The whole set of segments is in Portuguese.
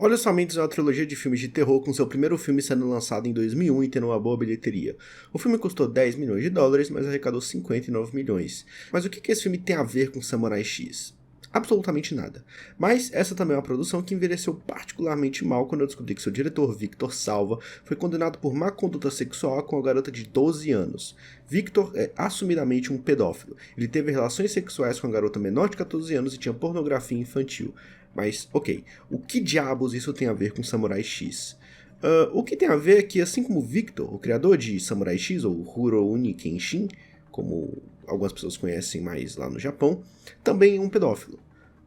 Olhos Famintos é uma trilogia de filmes de terror com seu primeiro filme sendo lançado em 2001 e tendo uma boa bilheteria. O filme custou 10 milhões de dólares, mas arrecadou 59 milhões. Mas o que esse filme tem a ver com Samurai X? Absolutamente nada. Mas essa também é uma produção que envelheceu particularmente mal quando eu descobri que seu diretor, Victor Salva, foi condenado por má conduta sexual com a garota de 12 anos. Victor é assumidamente um pedófilo. Ele teve relações sexuais com a garota menor de 14 anos e tinha pornografia infantil. Mas, ok, o que diabos isso tem a ver com Samurai X? O que tem a ver é que, assim como Victor, o criador de Samurai X, ou Rurouni Kenshin, como algumas pessoas conhecem mais lá no Japão, também é um pedófilo.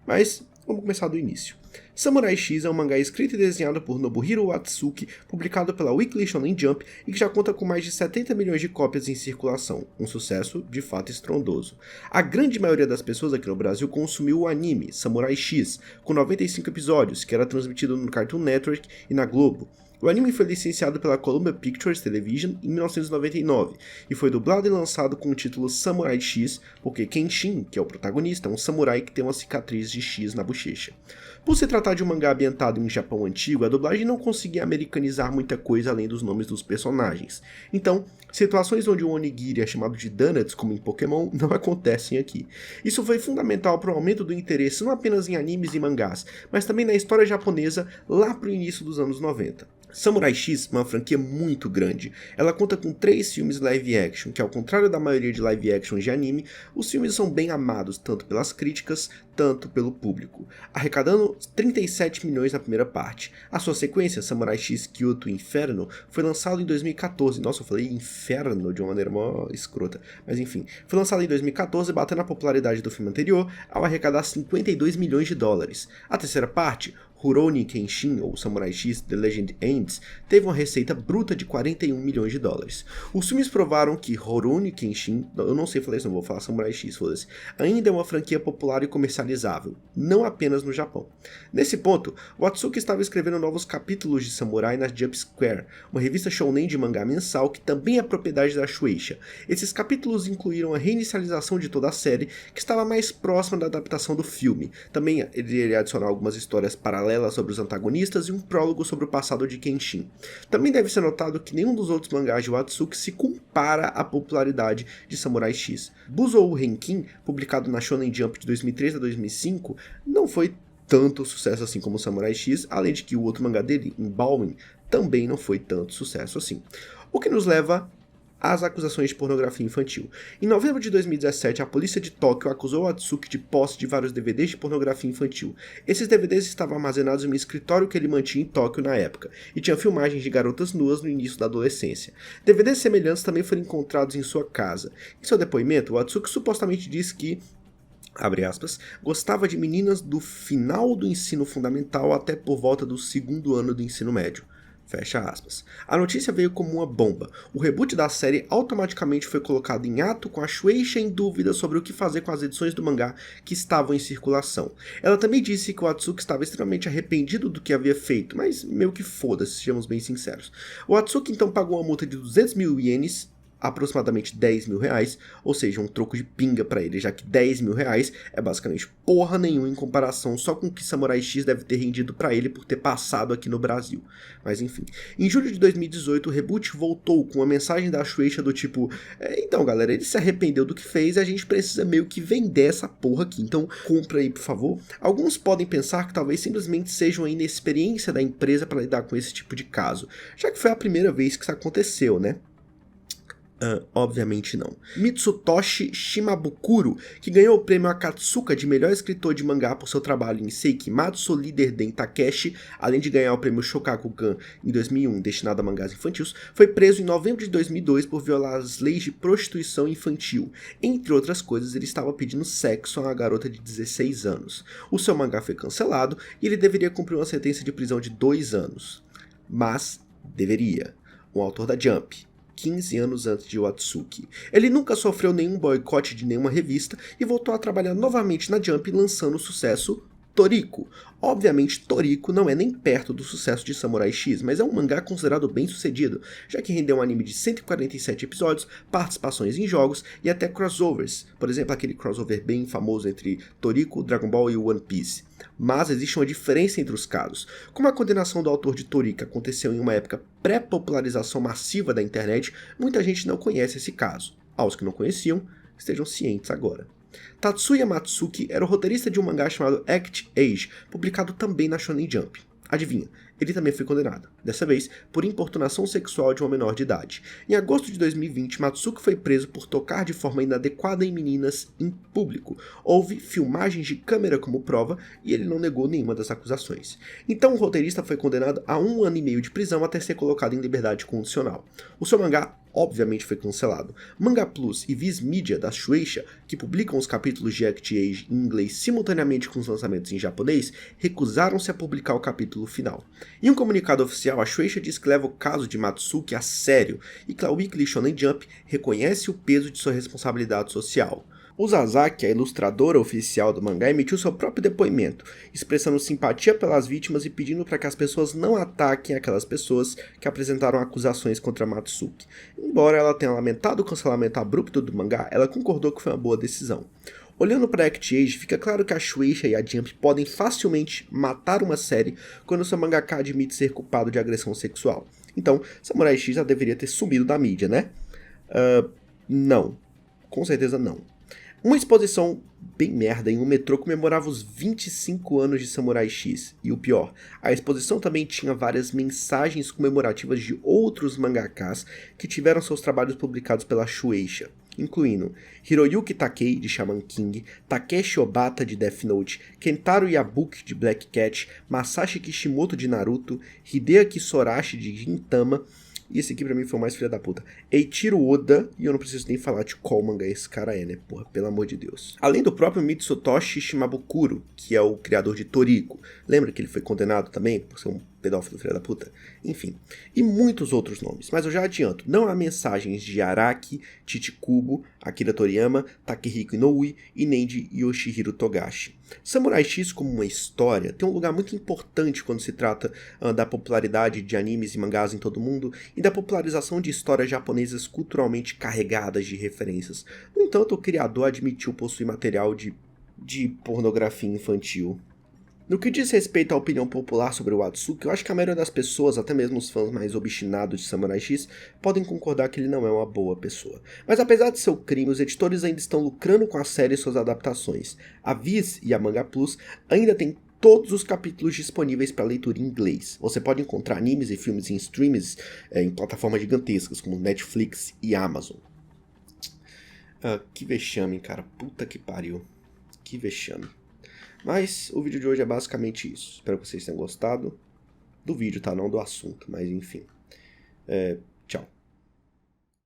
Mas vamos começar do início. Samurai X é um mangá escrito e desenhado por Nobuhiro Watsuki, publicado pela Weekly Shonen Jump e que já conta com mais de 70 milhões de cópias em circulação, um sucesso de fato estrondoso. A grande maioria das pessoas aqui no Brasil consumiu o anime Samurai X, com 95 episódios, que era transmitido no Cartoon Network e na Globo. O anime foi licenciado pela Columbia Pictures Television em 1999 e foi dublado e lançado com o título Samurai X, porque Kenshin, que é o protagonista, é um samurai que tem uma cicatriz de X na bochecha. Por se tratar de um mangá ambientado em um Japão antigo, a dublagem não conseguia americanizar muita coisa além dos nomes dos personagens. Então, situações onde o onigiri é chamado de donuts, como em Pokémon, não acontecem aqui. Isso foi fundamental para o aumento do interesse não apenas em animes e mangás, mas também na história japonesa lá para o início dos anos 90. Samurai X é uma franquia muito grande. Ela conta com 3 filmes live action, que ao contrário da maioria de live actions de anime, os filmes são bem amados tanto pelas críticas, tanto pelo público, arrecadando 37 milhões na primeira parte. A sua sequência, Samurai X Kyoto Inferno, foi lançado em 2014. Nossa, eu falei inferno de uma maneira mó escrota. Mas enfim, foi lançado em 2014, batendo a popularidade do filme anterior, ao arrecadar 52 milhões de dólares. A terceira parte, Rurouni Kenshin, ou Samurai X The Legend Ends, teve uma receita bruta de 41 milhões de dólares. Os filmes provaram que Rurouni Kenshin, eu não sei falar isso, não vou falar Samurai X, foda-se, ainda é uma franquia popular e comercializável, não apenas no Japão. Nesse ponto, Watsuki estava escrevendo novos capítulos de Samurai na Jump Square, uma revista shounen de mangá mensal que também é propriedade da Shueisha. Esses capítulos incluíram a reinicialização de toda a série, que estava mais próxima da adaptação do filme. Também ele iria adicionar algumas histórias paralelas sobre os antagonistas e um prólogo sobre o passado de Kenshin. Também deve ser notado que nenhum dos outros mangás de Watsuki se compara à popularidade de Samurai X. Buzou Renkin, publicado na Shonen Jump de 2003 a 2005, não foi tanto sucesso assim como Samurai X, além de que o outro mangá dele, Embalming, também não foi tanto sucesso assim. O que nos leva às acusações de pornografia infantil. Em novembro de 2017, a polícia de Tóquio acusou Watsuki de posse de vários DVDs de pornografia infantil. Esses DVDs estavam armazenados em um escritório que ele mantinha em Tóquio na época, e tinha filmagens de garotas nuas no início da adolescência. DVDs semelhantes também foram encontrados em sua casa. Em seu depoimento, Watsuki supostamente disse que, abre aspas, gostava de meninas do final do ensino fundamental até por volta do 2º ano do ensino médio. Fecha aspas. A notícia veio como uma bomba. O reboot da série automaticamente foi colocado em ato com a Shueisha em dúvida sobre o que fazer com as edições do mangá que estavam em circulação. Ela também disse que o Watsuki estava extremamente arrependido do que havia feito, mas meio que foda-se, sejamos bem sinceros. O Watsuki então pagou uma multa de 200 mil ienes, aproximadamente 10 mil reais, ou seja, um troco de pinga pra ele, já que 10 mil reais é basicamente porra nenhuma em comparação só com o que Samurai X deve ter rendido pra ele por ter passado aqui no Brasil. Mas enfim, em julho de 2018 o reboot voltou com uma mensagem da Shueisha do tipo, então galera, ele se arrependeu do que fez e a gente precisa meio que vender essa porra aqui, então compra aí por favor. Alguns podem pensar que talvez simplesmente seja uma inexperiência da empresa para lidar com esse tipo de caso, já que foi a primeira vez que isso aconteceu, né? Obviamente não. Mitsutoshi Shimabukuro, que ganhou o prêmio Akatsuka de melhor escritor de mangá por seu trabalho em Seikimatsu Leader Den Takeshi, além de ganhar o prêmio Shokakukan em 2001 destinado a mangás infantis, foi preso em novembro de 2002 por violar as leis de prostituição infantil. Entre outras coisas, ele estava pedindo sexo a uma garota de 16 anos. O seu mangá foi cancelado e ele deveria cumprir uma sentença de prisão de 2 anos. Mas deveria. O autor da Jump, 15 anos antes de Watsuki. Ele nunca sofreu nenhum boicote de nenhuma revista e voltou a trabalhar novamente na Jump lançando o sucesso Toriko. Obviamente, Toriko não é nem perto do sucesso de Samurai X, mas é um mangá considerado bem sucedido, já que rendeu um anime de 147 episódios, participações em jogos e até crossovers, por exemplo, aquele crossover bem famoso entre Toriko, Dragon Ball e One Piece. Mas existe uma diferença entre os casos. Como a condenação do autor de Toriko aconteceu em uma época pré-popularização massiva da internet, muita gente não conhece esse caso. Aos que não conheciam, estejam cientes agora. Tatsuya Matsuki era o roteirista de um mangá chamado Act Age, publicado também na Shonen Jump. Adivinha, ele também foi condenado, dessa vez por importunação sexual de uma menor de idade. Em agosto de 2020, Matsuki foi preso por tocar de forma inadequada em meninas em público. Houve filmagens de câmera como prova e ele não negou nenhuma das acusações. Então o roteirista foi condenado a 1 ano e meio de prisão até ser colocado em liberdade condicional. O seu mangá obviamente foi cancelado. Manga Plus e Viz Media da Shueisha, que publicam os capítulos de Act Age em inglês simultaneamente com os lançamentos em japonês, recusaram-se a publicar o capítulo final. Em um comunicado oficial, a Shueisha diz que leva o caso de Matsuki a sério e que a Weekly Shonen Jump reconhece o peso de sua responsabilidade social. O Sasaki, a ilustradora oficial do mangá, emitiu seu próprio depoimento, expressando simpatia pelas vítimas e pedindo para que as pessoas não ataquem aquelas pessoas que apresentaram acusações contra Matsuki. Embora ela tenha lamentado o cancelamento abrupto do mangá, ela concordou que foi uma boa decisão. Olhando para Act Age, fica claro que a Shueisha e a Jump podem facilmente matar uma série quando seu mangaka admite ser culpado de agressão sexual. Então, Samurai X já deveria ter sumido da mídia, né? Não. Com certeza não. Uma exposição bem merda em um metrô comemorava os 25 anos de Samurai X. E o pior, a exposição também tinha várias mensagens comemorativas de outros mangakas que tiveram seus trabalhos publicados pela Shueisha, incluindo Hiroyuki Takei, de Shaman King, Takeshi Obata, de Death Note, Kentaro Yabuki, de Black Cat, Masashi Kishimoto, de Naruto, Hideaki Sorashi, de Gintama, e esse aqui pra mim foi o mais filha da puta, Eiichiro Oda, e eu não preciso nem falar de qual mangá esse cara é, né, porra, pelo amor de Deus. Além do próprio Mitsutoshi Shimabukuro, que é o criador de Toriko, lembra que ele foi condenado também por ser um pedófilo filha da puta? Enfim, e muitos outros nomes, mas eu já adianto, não há mensagens de Araki, Chichikubo, Akira Toriyama, Takehiko Inoue e nem de Yoshihiro Togashi. Samurai X como uma história tem um lugar muito importante quando se trata da popularidade de animes e mangás em todo o mundo e da popularização de histórias japonesas culturalmente carregadas de referências. No entanto, o criador admitiu possuir material de pornografia infantil. No que diz respeito à opinião popular sobre o Atsuki, eu acho que a maioria das pessoas, até mesmo os fãs mais obstinados de Samurai X, podem concordar que ele não é uma boa pessoa. Mas apesar de seu crime, os editores ainda estão lucrando com a série e suas adaptações. A Viz e a Manga Plus ainda têm todos os capítulos disponíveis para leitura em inglês. Você pode encontrar animes e filmes em streams em plataformas gigantescas como Netflix e Amazon. Que vexame, cara. Puta que pariu. Que vexame. Mas o vídeo de hoje é basicamente isso. Espero que vocês tenham gostado do vídeo, tá? Não do assunto, mas enfim. Tchau.